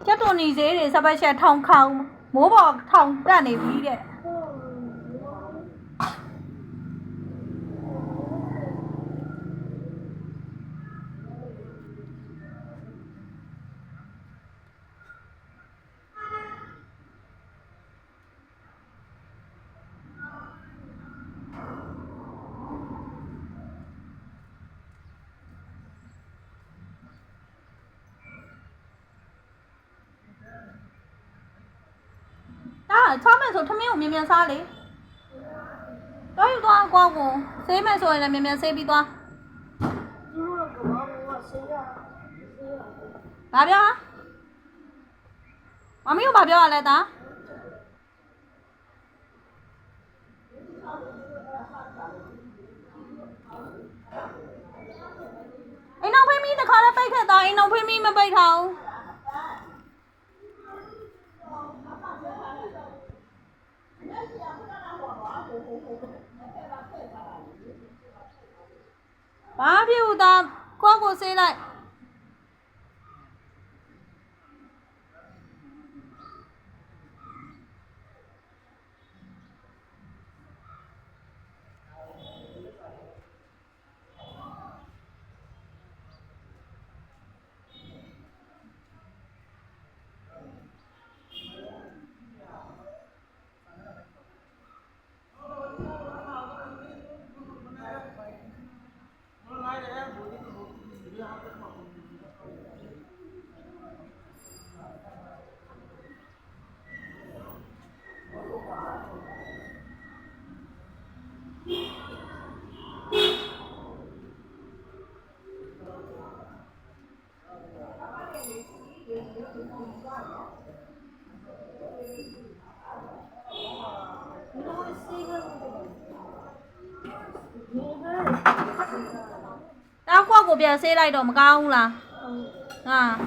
chắc tuần này dễ để sao bây giờ thòng không múa bỏ thòng ra này đi đấy 처음에 저 탐이 오면 살리 떠유도 하고 세 매소에 라면 세비도 바벼 마미요 바벼 알레다 anh nông phim mi thì khó là bay khởi tao anh nông phim mi mà bay thầu ba phiêu ta qua cô xe lại tao qua của bè xe lại đồ mà cao không là à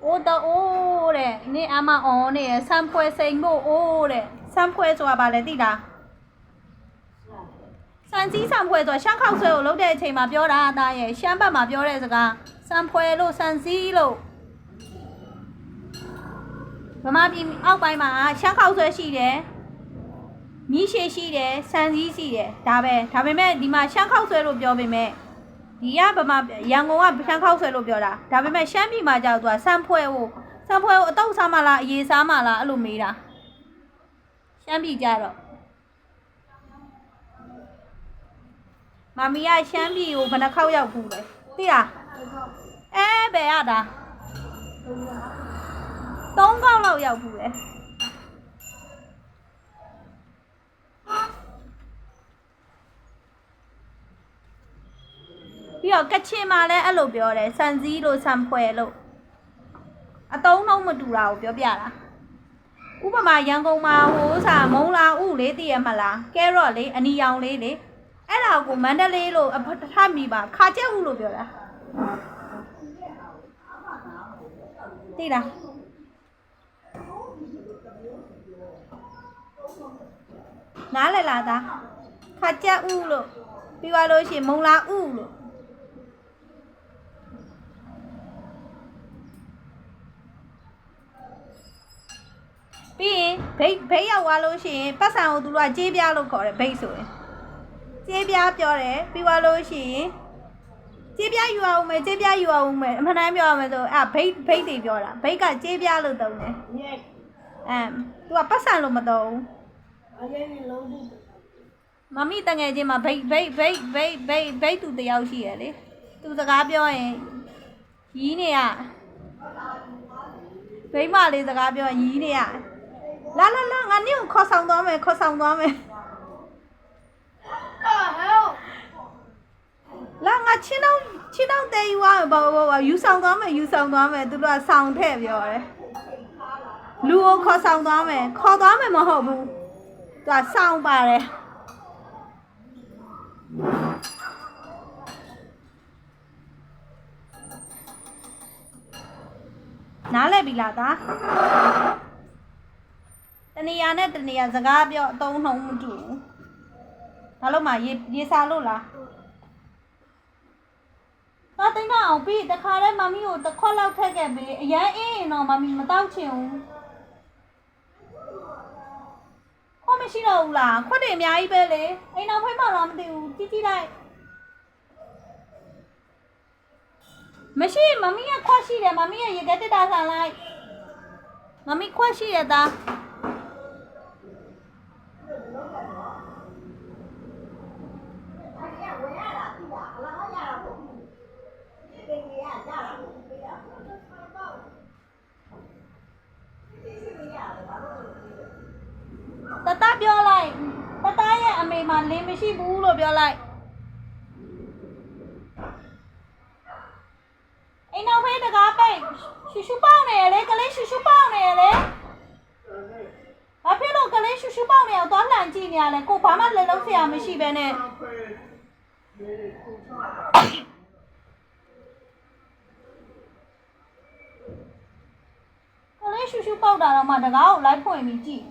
ô tao ô đấy nè ama ô nè sam khoe sinh bộ ô đấy sam khoe cho bà lấy đi đã san chỉ sam khoe cho sang khâu rồi lúc đấy thì mà biểu ra ta vậy sang bà mà biểu ra gì cả sam khoe luôn san chỉ luôn mà bị áo bay mà sang khâu rồi gì đấy mi xe gì đấy san chỉ gì đấy đã về mẹ đi mà sang khâu rồi luôn biểu về mẹဒီကဗမာရန်ကုန်ကရှမ်းခောက်ဆွဲလို့ပြောတာဒါပေမဲ့ရှမ်းပြည်မှာကြောက်သူကစမ်းဖွဲကိုအတုပ်စားမလားအရေးစားမလားအဲ့လိုမေးတာရှမ်းပြည်ကြတော့မမီးကရှမ်းပြည်ကိုဘယ်နှခေါက်ရောက်ဘူးလဲသိလားဘယ်ရတာ3ခေါက်လောက်ရောက်ဘူးလေပြီးတော့ကချင်မှာလည်းအဲ့လိုပြောတယ်စံစည်းလို့စံဖွဲလို့အတုံးလုံးမတူတာကိုပြောပြတာဥပမာရန်ကုန်မှာဟိုစာမုံလာဥလေးတည်ရမလားကဲရော့လေးအနီရောင်လေးလေအဲ့ဒါကိုမန္တလေးလို့အထမိပါခါကျက်ဥလို့ပြောတာသိလားနားလည်လားသားခါကျက်ဥလို့ပြီးသွားလို့ရှိရင်မုံလာဥလို့ပြီးရင်ဘိတ်ရောက်သွားလို့ရှိရင်ပတ်စံကိုသူတို့ကကြေးပြားလို့ခေါ်တယ်ဘိတ်ဆိုရင်ကြေးပြားပြောတယ်ပြီးသွားလို့ရှိရင်ကြေးပြားယူအောင်မယ်အမှန်တမ်းပြောရမယ်ဆိုဘိတ်တွေပြောတာဘိတ်ကကြေးပြားလို့သုံးတယ်သူကပတ်စံလို့မသုံးမမီတငယ်ချင်းမှာဘိတ်သူတယောက်ရှိရလေသူစကားပြောရင်ရီးနေရဘိတ်မလေးစကားပြောရင်ရီးနေရ လာငါနင့်ကိုခေါ်ဆောင်သွားမယ်လာငါချင်းတော့တဲယူရဘာယူဆောင်သွားမယ်သူတို့ကဆောင်ထည့်ပြောတယ်လူကိုခေါ်ဆောင်သွားမယ်ခေါ်သွားမယ်မဟုတ်ဘူးသူကဆောင်ပါတယ်နားလဲပြီလားသားတနေရာနဲ့တနေရာစကားပြောအသုံးနှုံးမတူဘူးဒါလို့မှရေစာလို့လားသားသိန်းအောင်ပြီးတခါတည်းမမီကိုတစ်ခွက်လောက်ထည့်ခဲ့ပြီအရန်အေးရင်တော့မမီမတောက်ချင်ဘူးခွက်မရှိတော့ဘူးလားခွက်တွေအများကြီးပဲလေအိမ်အောင်ဖိမှတော့မသိဘူးကြည့်လိုက်မရှိမမီကခွက်ရှိတယ်မမီကရေခဲတက်တာဆန်လိုက်မမီခွက်ရှိတယ်သားတတပြောလိုက်တတရဲ့အမေမှာလင်းမရှိဘူးလို့ပြောလိုက်အိမ်နောက်ဖေးတကားပိတ်ရှူပေါက်နေရလေကလေးရှူပေါက်နေရလေဘာဖြစ်လို့ကလေးရှူပေါက်နေအောင်သွားလှန်ကြည့်နေရလဲကိုဘာမှလည်းလုံးဆရာမရှိပဲနဲ့ကလေးရှူပေါက်တာတော့မှတကားကိုလိုက်ဖွင့်ပြီးကြည့်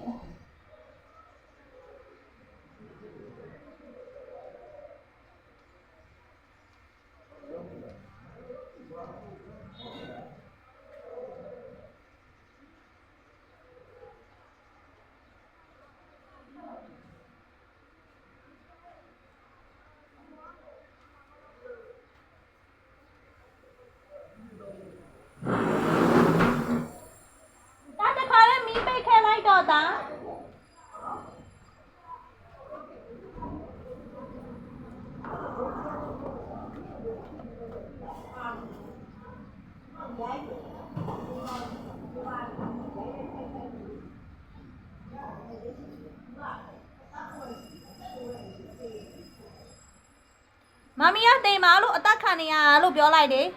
မမီကတိမ်မာလို့အသက်ခံနေရလို့ပြောလိုက်တယ်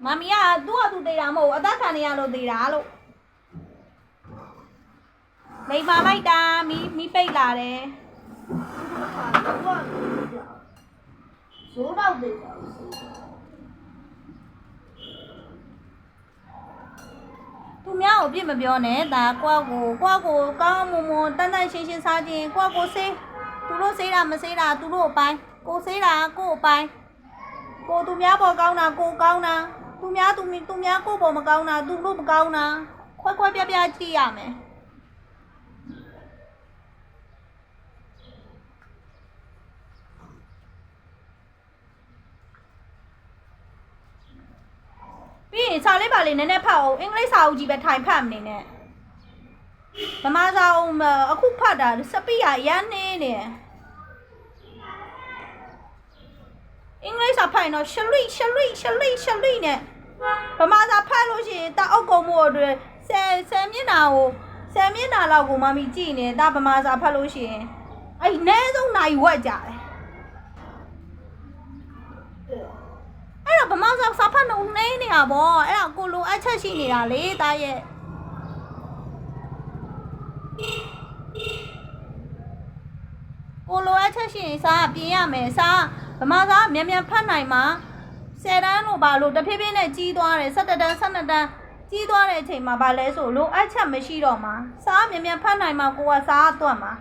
မမီကသူ့ဟာသူတေးတာမဟုတ်အသက်ခံနေရလို့တေးတာလို့လိမ်မာလိုက်တာမီပိတ်လာတယ်ဇိုးတော့တေးတာသူများကိုပြစ်မပြောနဲ့ဒါကွာကိုကောင်းမွန်တန်းရှင်းစားခြင်းကွာကိုစေးသူတို့စေးတာမစေးတာသူတို့အပိုင်းကိုစေးတာကိုအပိုင်းကိုသူများပေါ်ကောင်းတာကိုကောင်းတာသူများကိုပေါ်မကောင်းတာသူတို့မကောင်းတာခွဲပြကြည့်ရမယ်ပြီးရင်စာလေးပါလေးနည်းနည်းဖတ်အောင်အင်္ဂလိပ်စာအုပ်ကြီးပဲထိုင်ဖတ်မနေနဲ့ဗမာစာအုပ်အခုဖတ်တာစပိရရမ်းနေတယ်အင်္ဂလိပ်စာဖတ်ရင်တော့ရှလိနဲ့ဗမာစာဖတ်လို့ရှိရင်တအုပ်ကုန်မှုအတွက်ဆယ်မျက်နှာလောက်ကိုမမီကြည့်နေတာဗမာစာဖတ်လို့ရှိရင်အဲ့နည်းဆုံးနိုင်ဝက်ကြတယ်အဲ့တော့ဗမာစာဖတ်လို့နေနေတာပေါ့အဲ့ဒါကိုလိုအပ်ချက်ရှိနေတာလေတားရဲ့ကိုလိုအပ်ချက်ရှိရင်စာပြင်ရမယ်စာဗမာစာမြန်ဖတ်နိုင်မှာ10တန်းလို့ပါလို့တဖြည်းဖြည်းနဲ့ကြီးသွားတယ်17တန်း12တန်းကြီးသွားတဲ့အချိန်မှာဗာလဲဆိုလိုအပ်ချက်မရှိတော့မှာစာမြန်ဖတ်နိုင်မှာကိုကစာတွတ်မှာ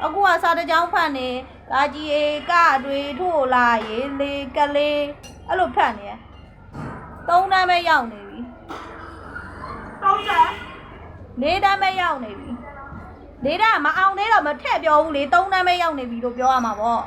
အခုကစာတစ်ကြောင်းဖတ်နေကာကြီးအေကတွေထို့လာရေလေကလေးအဲ့လိုဖတ်နေရ3တန်းပဲရောက်နေပြီ3တန်း4တန်းပဲရောက်နေပြီ4တန်းမအောင်သေးတော့မထက်ပြောဘူးလေ3တန်းပဲရောက်နေပြီလို့ပြောရမှာပေါ့